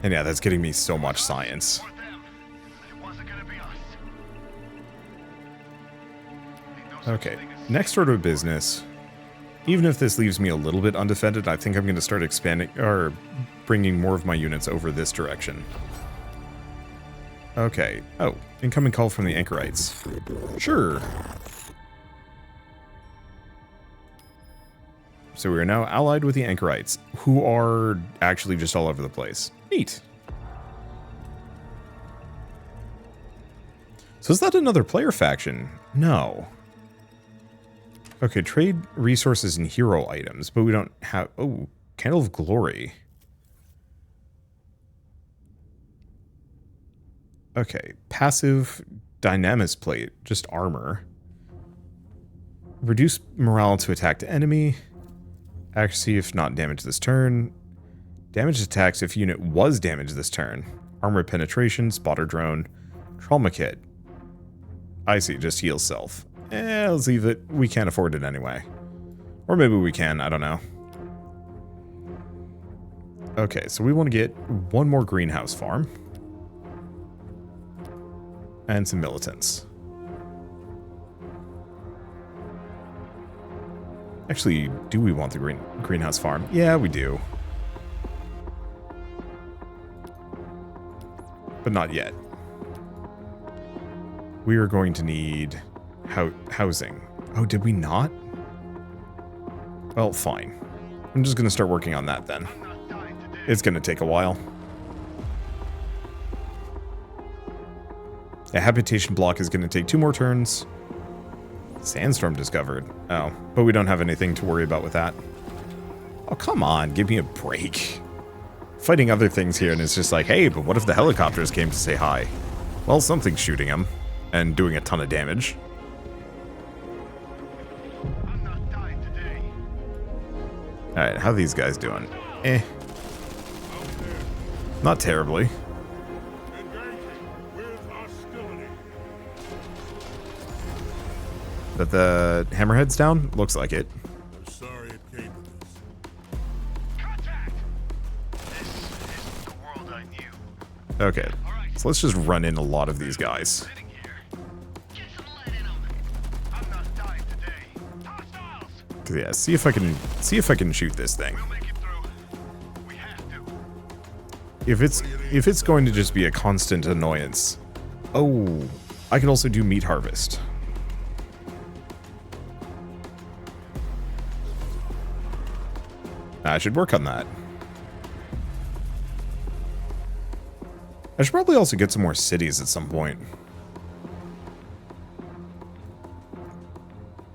And yeah, that's getting me so much science. Okay, next order of business. Even if this leaves me a little bit undefended, I think I'm going to start expanding, or bringing more of my units over this direction. Okay. Oh, incoming call from the Anchorites. Sure. So we are now allied with the Anchorites, who are actually just all over the place. Neat. So is that another player faction? No. Okay, trade resources and hero items, but we don't have... Oh, Candle of Glory. Okay, passive Dynamis Plate, just armor. Reduce morale to attacked enemy. Accuracy if not damaged this turn. Damaged attacks if unit was damaged this turn. Armor penetration, spotter drone, trauma kit. I see, just heal self. Let's leave it. We can't afford it anyway. Or maybe we can, I don't know. Okay, so we want to get one more greenhouse farm. And some militants. Actually, do we want the greenhouse farm? Yeah, we do. But not yet. We are going to need housing. Oh, did we not? Well, fine. I'm just going to start working on that then. It's going to take a while. A habitation block is going to take 2 more turns. Sandstorm discovered. Oh, but we don't have anything to worry about with that. Oh, come on, give me a break. Fighting other things here, and it's just like, hey, but what if the helicopters came to say hi? Well, something's shooting them, and doing a ton of damage. I'm not dying today. Alright, how are these guys doing? Eh. Not terribly. Engaging with hostility. But the hammerhead's down? Looks like it. I'm sorry it came to this. Contact! This isn't the world I knew. Okay, so let's just run in a lot of these guys. Sitting here. Get some lead in 'em. I'm not dying today. Hostiles! 'Cause, yeah, see if I can shoot this thing. We'll make it through. We have to. If it's going to just be a constant annoyance. Oh, I can also do meat harvest. I should work on that. I should probably also get some more cities at some point.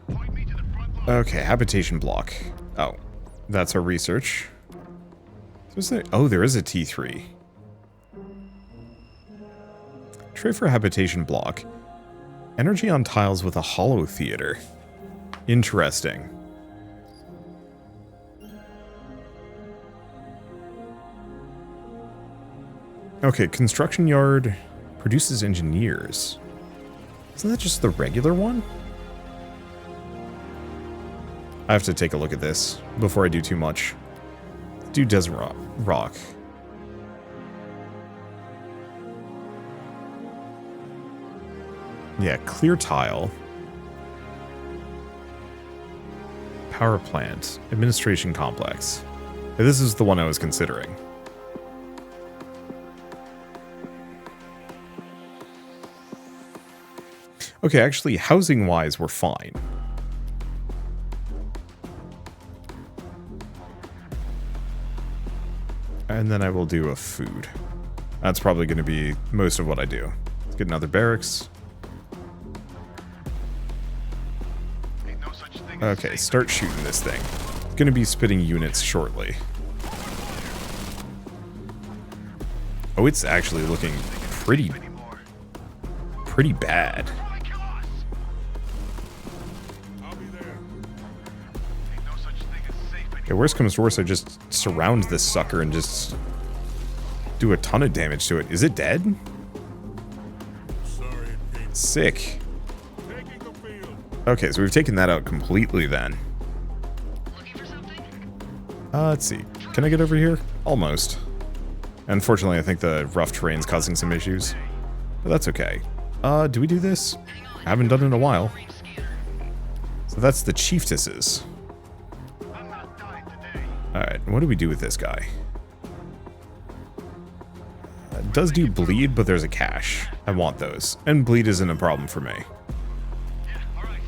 Point me to the front line. Okay, habitation block. Oh, that's our research. So is there, oh, there is a T3. Tray for habitation block. Energy on tiles with a hollow theater. Interesting. Okay, construction yard produces engineers. Isn't that just the regular one? I have to take a look at this before I do too much. Let's do desert rock. Yeah, clear tile. Power plant. Administration complex. Yeah, this is the one I was considering. Okay, actually, housing-wise, we're fine. And then I will do a food. That's probably going to be most of what I do. Let's get another barracks. Ain't no such thing as Okay, safe. start shooting this thing. It's going to be spitting units shortly. Oh, it's actually looking pretty Anymore. bad. Try to kill us. I'll be there. Ain't no such thing as safe anymore. Okay, worst comes to worst, I just surround this sucker and just do a ton of damage to it. Is it dead? Sorry it came. Sick. Taking the field. Okay, so we've taken that out completely then. Looking for something? Let's see. Can I get over here? Almost. Unfortunately, I think the rough terrain's causing some issues. But that's okay. Do we do this? I haven't done it in a while. Range scanner. So that's the chieftesses. I'm not dying today. Alright, what do we do with this guy? It does do bleed, but there's a cache. I want those. And bleed isn't a problem for me. Yeah, all right.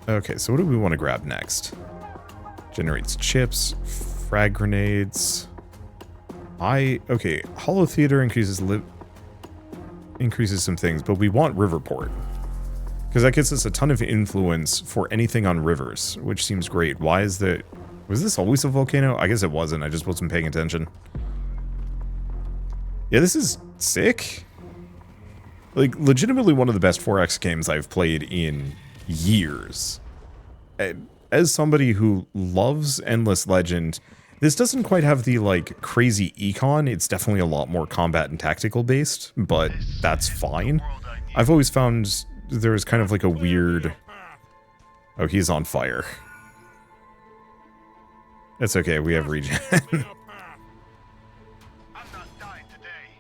Okay, so what do we want to grab next? Generates chips, frag grenades. Okay, Hollow Theater increases some things, but we want Riverport. Because that gets us a ton of influence for anything on rivers, which seems great. Why is that? Was this always a volcano? I guess it wasn't, I just wasn't paying attention. Yeah, this is sick. Like, legitimately one of the best 4X games I've played in years. As somebody who loves Endless Legend, this doesn't quite have the, like, crazy econ. It's definitely a lot more combat and tactical based, but that's fine. I've always found there's kind of like a weird... Oh, he's on fire. It's okay, we have regen. I'm not dying today.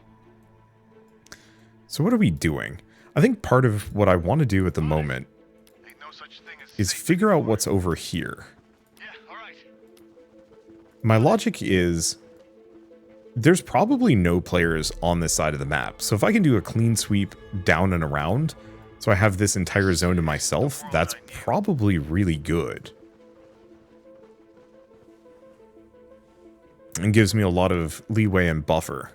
So what are we doing? I think part of what I want to do at the moment Ain't no such thing as is safe figure out anymore. what's over here. Yeah, all right. My logic is there's probably no players on this side of the map. So if I can do a clean sweep down and around, so I have this entire zone to myself, that's probably really good. And gives me a lot of leeway and buffer.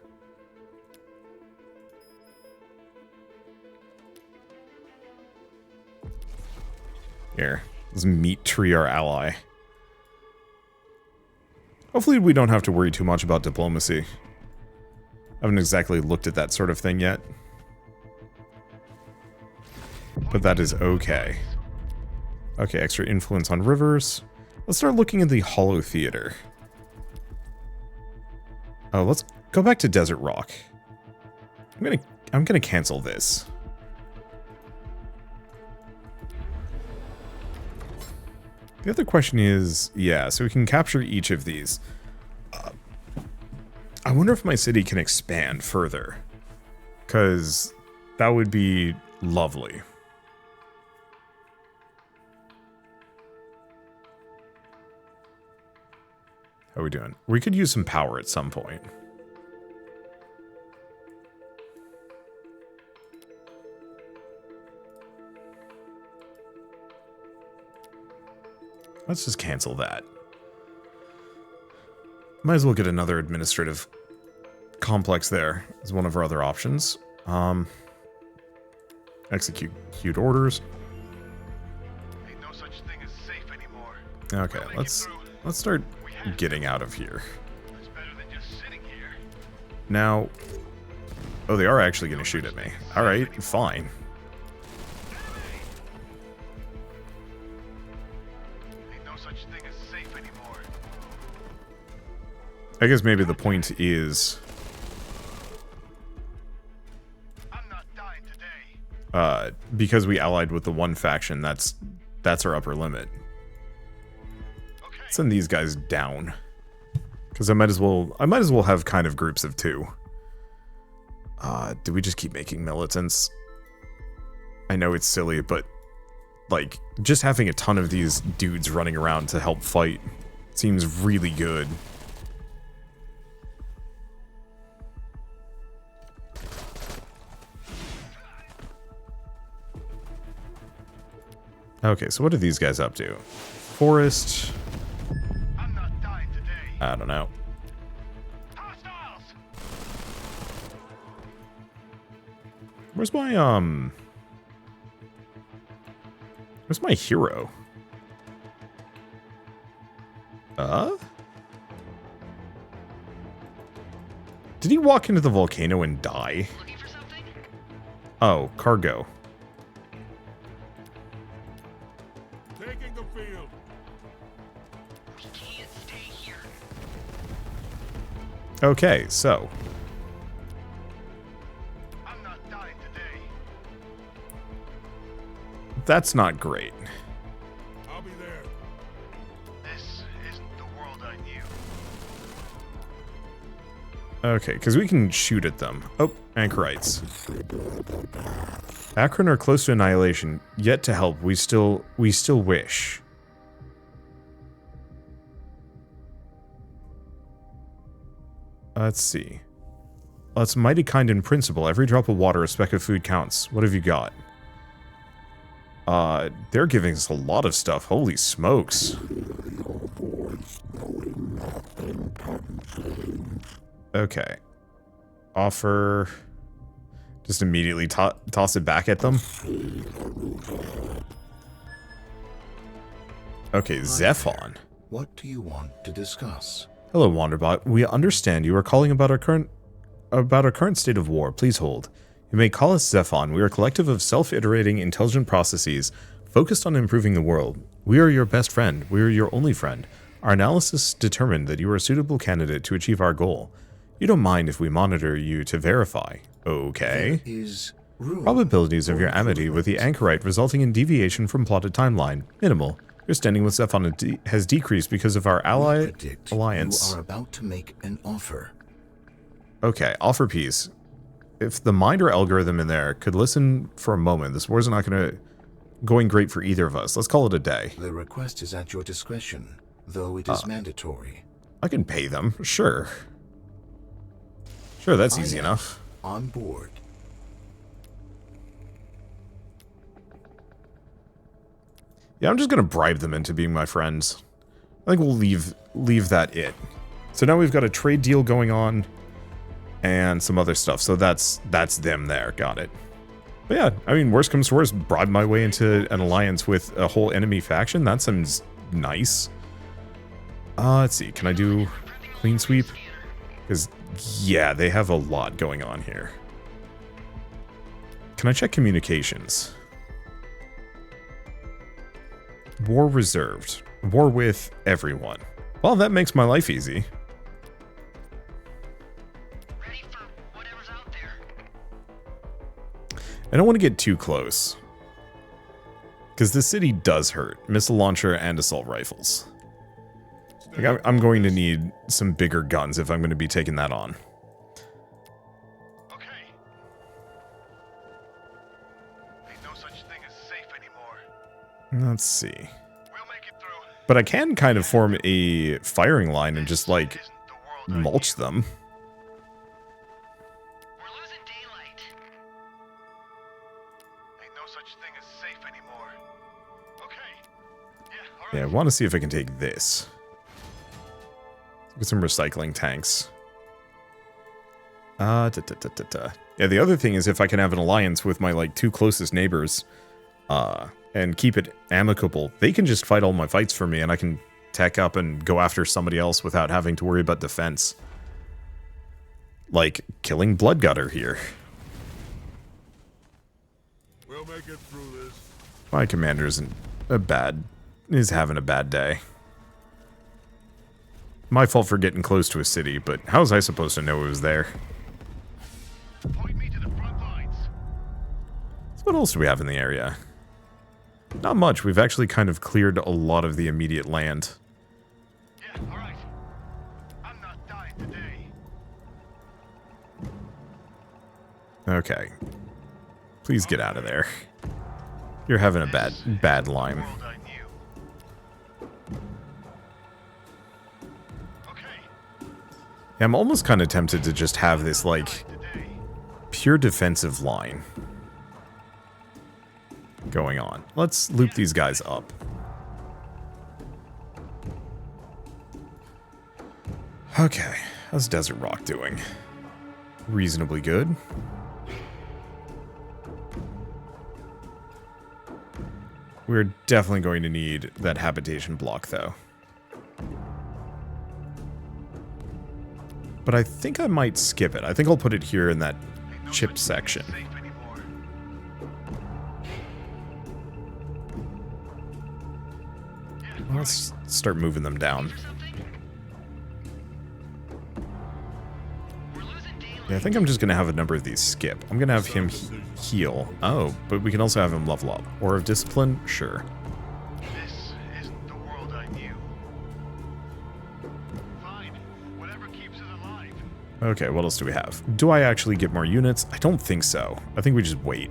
Here, let's meat tree our ally. Hopefully we don't have to worry too much about diplomacy. I haven't exactly looked at that sort of thing yet. But that is okay. Okay, extra influence on rivers. Let's start looking at the Hollow Theater. Oh, let's go back to Desert Rock. I'm gonna cancel this. The other question is, yeah, so we can capture each of these. I wonder if my city can expand further, because that would be lovely. How are we doing? We could use some power at some point. Let's just cancel that. Might as well get another administrative complex there as one of our other options. Execute orders. Ain't no such thing as safe anymore. Okay, let's start getting out of here. It's better than just sitting here. Now, oh, they are actually going to shoot at me. All right, fine. Ain't no such thing as safe anymore. I guess maybe the point is I'm not dying today. because we allied with the one faction, that's our upper limit. Okay. Send these guys down, because I might as well have kind of groups of two. Do we just keep making militants? I know it's silly, but like just having a ton of these dudes running around to help fight seems really good. Okay, so what are these guys up to? Forest. I'm not dying today. I don't know. Hostiles! Where's my hero? Did he walk into the volcano and die? Looking for something? Oh, cargo. Taking the field. We can't stay here. Okay, so I'm not dying today. that's not great. I'll be there. This isn't the world I knew. Okay, because we can shoot at them. Oh, anchorites. Akron are close to annihilation. Yet to help, we still wish. Let's see. That's mighty kind in principle. Every drop of water, a speck of food counts. What have you got? They're giving us a lot of stuff. Holy smokes. Okay. Offer. Just immediately toss it back at them. Okay, Zephon. What do you want to discuss? Hello, Wanderbot. We understand you are calling about our current state of war. Please hold. You may call us Zephon. We are a collective of self-iterating, intelligent processes focused on improving the world. We are your best friend. We are your only friend. Our analysis determined that you are a suitable candidate to achieve our goal. You don't mind if we monitor you to verify. Okay. There is room Probabilities of for your amity with the anchorite resulting in deviation from plotted timeline. Minimal. Your standing with Zephon has decreased because of our ally predict alliance. You are about to make an offer. Okay, offer peace. If the mind or algorithm in there could listen for a moment, this war's not going great for either of us. Let's call it a day. The request is at your discretion, though it is mandatory. I can pay them, sure. Sure, that's easy I am enough. On board. Yeah, I'm just gonna bribe them into being my friends. I think we'll leave that it. So now we've got a trade deal going on and some other stuff. So that's them there. Got it. But yeah, I mean, worst comes to worst, bribe my way into an alliance with a whole enemy faction. That sounds nice. Let's see. Can I do clean sweep? Because yeah, they have a lot going on here. Can I check communications? War reserved. War with everyone. Well, that makes my life easy. Ready for whatever's out there. I don't want to get too close. Because the city does hurt. Missile launcher and assault rifles. Like, I'm going to need some bigger guns if I'm going to be taking that on. Okay. Ain't no such thing as safe anymore. Let's see. We'll make it through. But I can kind of form a firing line and just, like, Isn't the world I mulch them. We're losing daylight. Ain't no such thing as safe anymore. Okay. Yeah, all right. Yeah, I want to see if I can take this. Get some recycling tanks. Yeah, the other thing is if I can have an alliance with my, like, 2 closest neighbors, and keep it amicable, they can just fight all my fights for me, and I can tech up and go after somebody else without having to worry about defense. Like, killing Bloodgutter here. We'll make it through this. My commander is having a bad day. My fault for getting close to a city, but how was I supposed to know it was there? Point me to the front lines. So what else do we have in the area? Not much. We've actually kind of cleared a lot of the immediate land. Yeah, all right. I'm not dying today. Okay. Please get out of there. You're having a bad line. World I knew. Okay. Yeah, I'm almost kind of tempted to just have this, like, Today. pure defensive line going on. Let's loop these guys up. Okay, how's Desert Rock doing? Reasonably good. We're definitely going to need that habitation block, though. But I think I might skip it. I think I'll put it here in that Ain't no chip such thing section. as safe anymore. Yeah, Let's start moving them down. Something? We're losing daylight. Yeah, I think I'm just going to have a number of these skip. I'm going to have him heal. Oh, but we can also have him level up. Or of discipline? Sure. this isn't the world I knew. Fine. Whatever keeps it alive. Okay, what else do we have? Do I actually get more units? I don't think so. I think we just wait.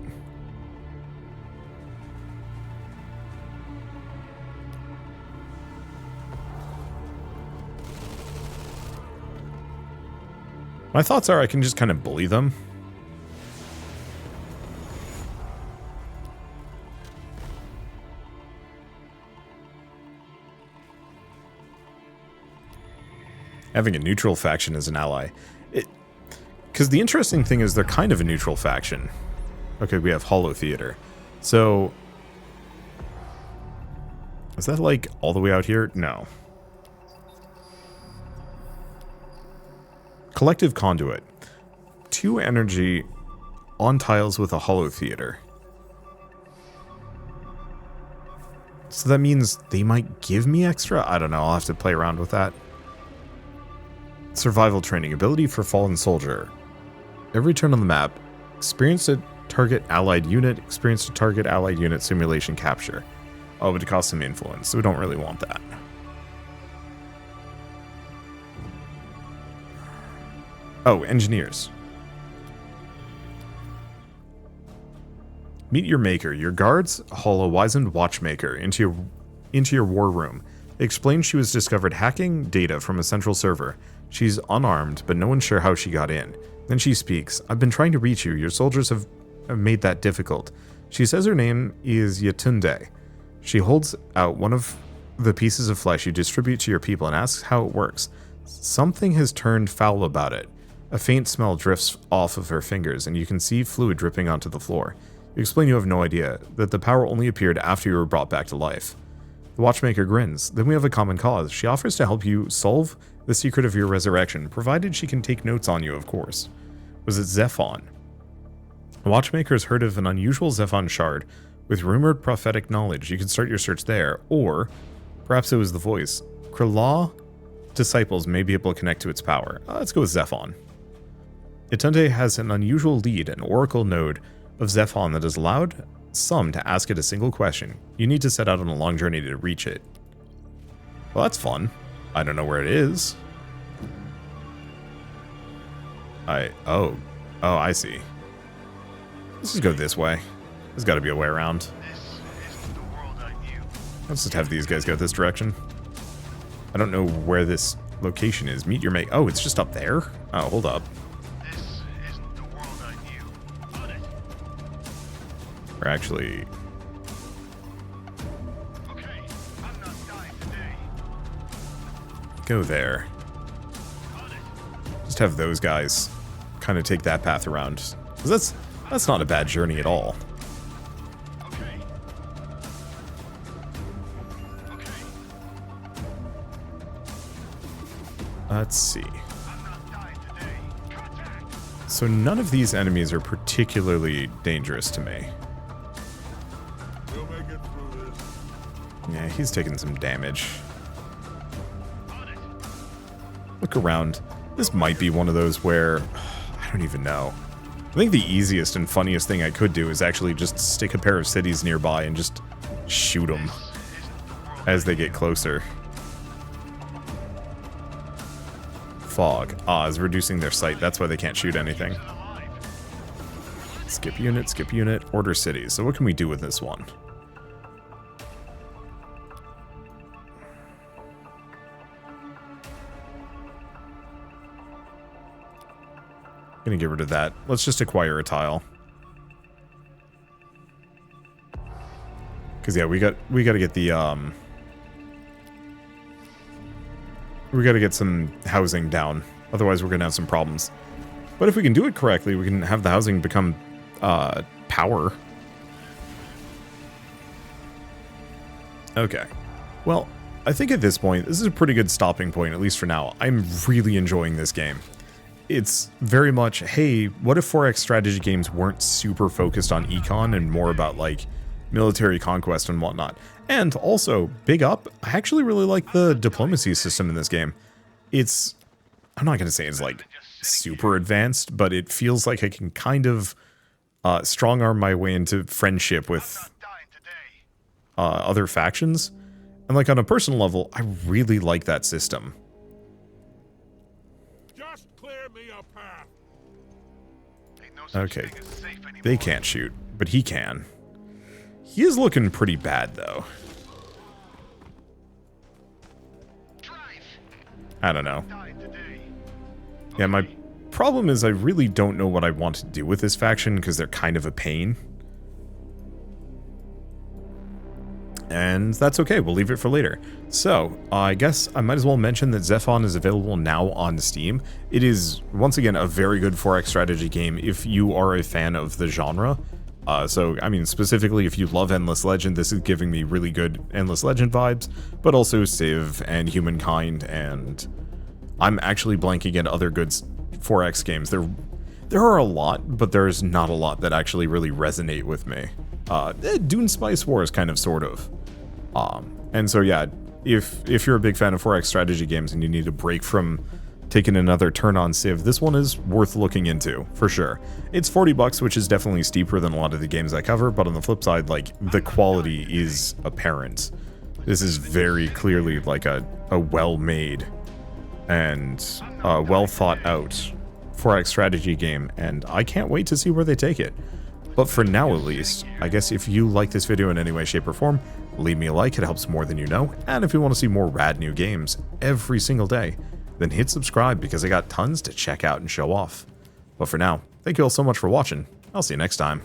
My thoughts are I can just kind of bully them. Having a neutral faction as an ally. Because the interesting thing is they're kind of a neutral faction. Okay, we have Hollow Theater. So... is that, like, all the way out here? No. Collective Conduit. 2 energy on tiles with a Hollow Theater. So that means they might give me extra? I don't know, I'll have to play around with that. Survival training. Ability for Fallen Soldier. Every turn on the map, experience a target allied unit, experience a target allied unit simulation capture. Oh, but it costs some influence, so we don't really want that. Oh, engineers. Meet your maker. Your guards haul a wizened watchmaker into your war room. They explain she was discovered hacking data from a central server. She's unarmed, but no one's sure how she got in. Then she speaks. I've been trying to reach you. Your soldiers have made that difficult. She says her name is Yatunde. She holds out one of the pieces of flesh you distribute to your people and asks how it works. Something has turned foul about it. A faint smell drifts off of her fingers, and you can see fluid dripping onto the floor. You explain you have no idea, that the power only appeared after you were brought back to life. The watchmaker grins. Then we have a common cause. She offers to help you solve the secret of your resurrection, provided she can take notes on you, of course. Was it Zephon? The watchmaker has heard of an unusual Zephon shard With rumored prophetic knowledge, you can start your search there, or perhaps it was the voice. Kralaw disciples may be able to connect to its power. Let's go with Zephon. Itente has an unusual lead, an oracle node of Zephon that has allowed some to ask it a single question. You need to set out on a long journey to reach it. Well, that's fun. I don't know where it is. Oh, I see. Let's just go this way. There's got to be a way around. This isn't the world I knew. Let's just have these guys go this direction. I don't know where this location is. Meet your mate. Oh, it's just up there? Oh, hold up. This isn't the world I knew. On it. We're actually... Okay, I'm not dying today. go there. On it. Just have those guys kind of take that path around. 'Cause that's not a bad journey at all. Okay. Okay. Let's see. I'm not dying today. Contact. So none of these enemies are particularly dangerous to me. We'll make it through this. Yeah, he's taking some damage. On it. Look around. This might be one of those where... I don't even know. I think the easiest and funniest thing I could do is actually just stick a pair of cities nearby and just shoot them as they get closer. Fog. Is reducing their sight. That's why they can't shoot anything. Skip unit, order cities. So what can we do with this one? Gonna get rid of that. Let's just acquire a tile. Cause yeah, we gotta get the we gotta get some housing down. Otherwise we're gonna have some problems. But if we can do it correctly, we can have the housing become power. Okay. Well, I think at this point, this is a pretty good stopping point, at least for now. I'm really enjoying this game. It's very much, hey, what if 4X strategy games weren't super focused on econ and more about, like, military conquest and whatnot? And also, big up, I actually really like the diplomacy system in this game. It's, I'm not going to say it's, like, super advanced, but it feels like I can kind of strong-arm my way into friendship with Dying today. other factions. And, like, on a personal level, I really like that system. Just clear me a path. Ain't no such Okay. thing as safe anymore. They can't shoot, but he can. He is looking pretty bad, though. Drive. I don't know. Dying today. Yeah, my problem is I really don't know what I want to do with this faction because they're kind of a pain. And that's okay, we'll leave it for later. So, I guess I might as well mention that Zephon is available now on Steam. It is, once again, a very good 4X strategy game if you are a fan of the genre. So, I mean, specifically if you love Endless Legend, this is giving me really good Endless Legend vibes, but also Civ and Humankind, and I'm actually blanking at other good 4X games. There are a lot, but there's not a lot that actually really resonate with me. Dune Spice Wars, kind of, sort of. And so yeah, if you're a big fan of 4X strategy games and you need a break from taking another turn on Civ, this one is worth looking into, for sure. It's $40, which is definitely steeper than a lot of the games I cover, but on the flip side, like, the quality is apparent. This is very clearly like a well-made and well thought out 4X strategy game, and I can't wait to see where they take it. But for now, at least, I guess if you like this video in any way, shape, or form, leave me a like, it helps more than you know. And if you want to see more rad new games every single day, then hit subscribe because I got tons to check out and show off. But for now, thank you all so much for watching. I'll see you next time.